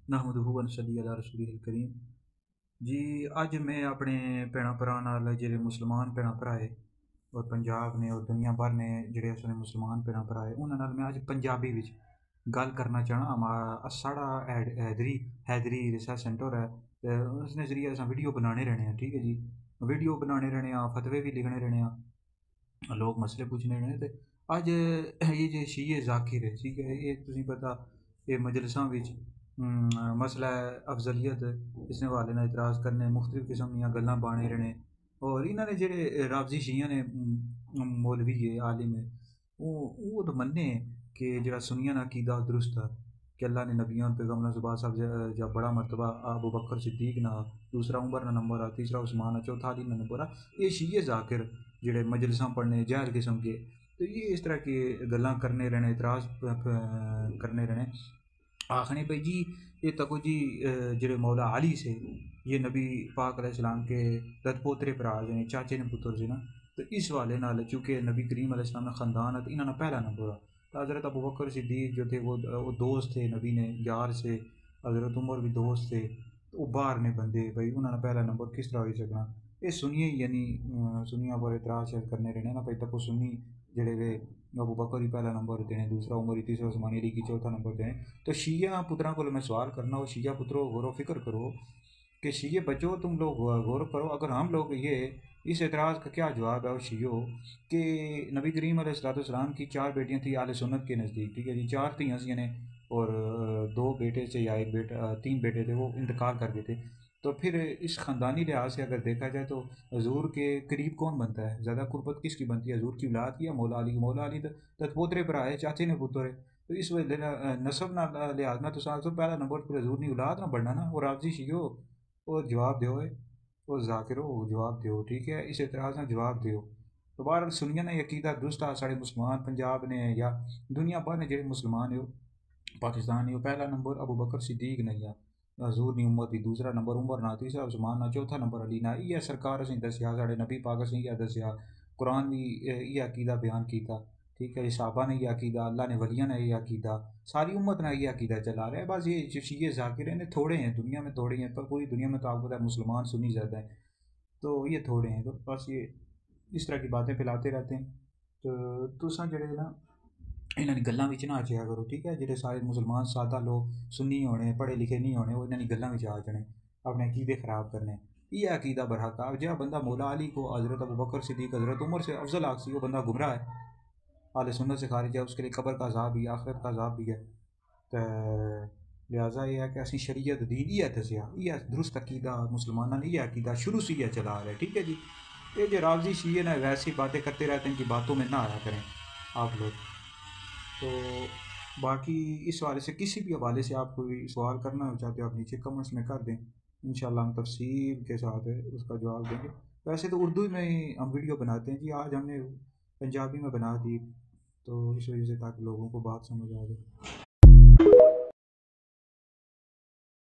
نحمدہ و نصلی علی رسولہ الکریم۔ جی اج میں اپنے بھੈਣਾਂ ਭਰਾਵਾਂ ਨਾਲ ਜਿਹੜੇ ਮੁਸਲਮਾਨ ਭੈਣਾਂ ਭਰਾ ਹੈ ਔਰ ਪੰਜਾਬ ਨੇ ਔਰ ਦੁਨੀਆ ਭਰ ਨੇ ਜਿਹੜੇ ਅਸਲ ਮੁਸਲਮਾਨ ਭੈਣਾਂ ਭਰਾ ਹੈ ਉਹਨਾਂ ਨਾਲ ਮੈਂ ਅੱਜ ਪੰਜਾਬੀ ਵਿੱਚ ਗੱਲ ਕਰਨਾ ਚਾਹਣਾ। ਸਾਡਾ हैदरी रिसर्च सेंटर है, उसने ज़रिए अस वीडियो बनाने रहने हैं। ठीक है जी, वीडियो बनाने रहने हैं, फतवे भी लिखने रहने हैं, लोग मसले पूछने रहने। तो अज ये जो शीए ज़ाकिर है, ठीक है, ये तुझे पता ये मजलसां विच मसला अफजलीत इस हवाले नाल इतराज़ करने, मुख्तलिफ किस्म दियां गल्लां पाने रहने। और इन्होंने जेह्ड़े राबजी शिया ने मौलवी है आलिम है वो तो मन्ने कि जेह्ड़ा सुनिया ना अकीदा दुरुस्त है कि अल्लाह ने नबियों पैगम्बरों सुबह साहब जब बड़ा मरतबा अबू बकर सिद्दीक ना, दूसरा उमर ना नंबर आ, तीसरा उस्मान, चौथा अली ना नंबर आ। ये शीए ज़ाकिर जेह्ड़े मजलिसां पढ़ने जाहिल किस्म के, तो ये इस तरह की गल्लां करने रहने, इतराज़ करने रहने। आखने भाई जी ये तको जी जेह्ड़े मौला अली से ये नबी पाक अलैहिस्सलाम के ददपोतरे भरा ने, चाचे ने पुत्र से ना। तो इस वाले नाल चूँकि नबी करीम अलैहिस्सलाम का ख़ानदान है तो इन्होंने पहला नंबर आ। तो हज़रत अबू बकर सिद्दीक जो थे वो दोस्त थे नबी ने, यार से। हज़रत उमर भी दोस्त थे, तो वो बाहर ने बंदे भाई उन्होंने पहला नंबर किस तरह हो सकना। ये सुनिए यानी सुनिया पर इतराज़ करने रहने ना भाई तको सुनी जेह्ड़े वे अबू बकर ही पहला नंबर देने, दूसरा उमर ही, तीसरा उस्मान अली की चौथा नंबर देने। तो शिया पुत्रां को मैं सवाल करना हो, शिया पुत्रों गौर फिक्र करो कि शिये बच्चों तुम लोग गौर करो। अगर हम लोग ये इस एतराज़ का क्या जवाब है उस शियों कि नबी करीम अलैहिस्सलाम की 4 बेटियां थी आले सुन्नत के नज़दीक, ठीक है जी, 4 थी हंसियाँ ने और 2 बेटे से या 1 बेटा 3 बेटे थे वो इंतकाल कर गए थे। तो फिर इस ख़ानदानी लिहाज से अगर देखा जाए तो हजूर के करीब कौन बनता है, ज़्यादा कुर्बत किसकी बनती है, हजूर की औलाद की या मौला अली की? मौला अली तो पोतरे भरा है, चाचे ने पुत्र है। तो इस वजह नसब ना लिहाज ना तो पहला नंबर फिर हजूर की औलाद ना बढ़ना ना। और आप जी शियो और जवाब दो, और ज़ाकिरो जवाब दो, ठीक है, इस एतराज़ ना जवाब दो। तो बहरहाल सुनिया ना अकीदा दुरुस्त आ साढ़े मुसलमान पंजाब ने या दुनिया भर ने जेह्ड़े मुसलमान है पाकिस्तान है, पहला नंबर अबू बकर सिद्दीक ने या हजूर नी उम्मत दी, दूसरा नंबर उमर ना, तीसरा उस्मान ना, चौथा नंबर अली ना। इ'यै सरकार असें दस्सेआ, साढ़े नबी पाक असें इ'यै दस्सेआ, कुरान भी इ'यै अकीदा बयान कीता, ठीक है। सहाबा ने इ'यै अकीदा, अल्लाह ने वलियां ने इ'यै अकीदा, सारी उम्मत ने इ'यै अकीदा चला रहा है। बस ये जो शीए ज़ाकिर हैं थोड़े हैं दुनिया में, थोड़े हैं, पर पूरी दुनिया में तो आपको पता है मुसलमान सुन्नी ज़्यादा है, तो ये थोड़े हैं। तो बस ये इस तरह की बातें फैलाते रहते हैं। तो तुसां जेह्ड़े ना इन्हां दी गल्लां विच ना आ जाया करो, ठीक है। जेह्ड़े सारे मुसलमान सादा लोग सुन्नी होने, पढ़े लिखे नहीं होने, वो इन्हां दी गल्लां विच आ जाने, अपने अकीदे ख़राब करने। ये अकीदा बरहक आ। जेह्ड़ा बंदा मौला अली को, हज़रत अबू बकर सिद्दीक, हज़रत उमर से अफजल आखसी, वो बंदा गुमराह है, आले सुन्नत से खारिज है, उसके लिए कब्र का अज़ाब भी है, आखिरत का अज़ाब भी है। तो लिहाजा ये है कि असीं शरीयत दीन इ'यै दस्सेआ, इ'यै दुरुस्त अकीदा मुसलमानां ने इ'यै अकीदा शुरू से इ'यै चला रहा है, ठीक है जी। ये जो रावजी शिये ना वैसी बातें करते रहते हैं, इनकी बातों में ना आया करें आप लोग। तो बाकी इस हवाले से किसी भी हवाले से आप कोई सवाल करना चाहते हो आप नीचे कमेंट्स में कर दें, इंशाल्लाह हम तफसील के साथ उसका जवाब देंगे। वैसे तो उर्दू में ही हम वीडियो बनाते हैं जी, आज हमने पंजाबी में बना दी, तो इस वजह से ताकि लोगों को बात समझ आ जाए।